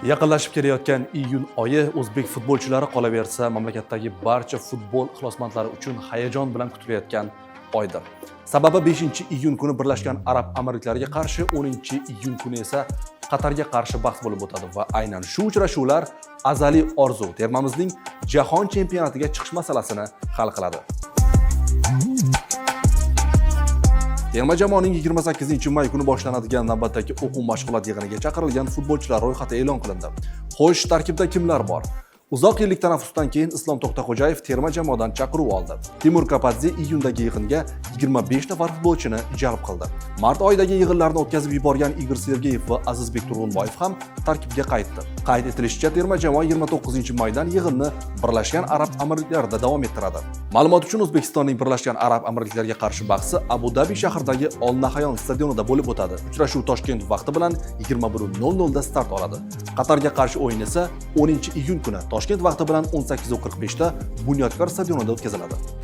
Yaqinlashib kelayotgan iyun oyi o'zbek futbolchilari qolaversa, mamlakatdagi barcha futbol ixlosmandlari uchun hayajon bilan kutilayotgan oydir. Sababi 5-iyun kuni Birlashgan Arab Amirliklariga qarshi, 10-iyun kuni esa Qatarga qarshi bahs bo'lib o'tadi va aynan shu uchrashuvlar azaliy orzu termamizning jahon chempionatiga chiqish masalasini hal qiladi. Terma jamoaning 28-may kuni boshlanadigan navbatdagi o'quv mashg'ulot yig'iniga chaqirilgan futbolchilar ro'yxati e'lon qilindi. Xo'sh, tarkibda kimlar bor? Uzoq yillik tanaffusdan keyin Islom To'xtaxo'jayev terma jamoadan chaqiruv oldi. Timur Kapadze iyundagi yig'inga 25 nafar futbolchini jalb qildi. Mart oyidagi yig'inlarni o'tkazib yuborgan Igor Sergeyev va Azizbek Turg'unboyev ham tarkibga qaytdi. Qayd etilishicha, terma jamoa 29-maydan yig'inni Birlashgan Arab Amirliklarida davom ettiradi. Ma'lumot uchun, O'zbekistonning Birlashgan Arab Amirliklariga qarshi bahsi Abu Dabi shahridagi Ol Nahayon stadionida bo'lib o'tadi. Uchrashuv Toshkent vaqti bilan 21:00 da start oladi. Qatarga qarshi o'yin esa 10-iyun kuni Toshkent vaqti bilan 18:45 da Bunyodkor stadionida o'tkaziladi.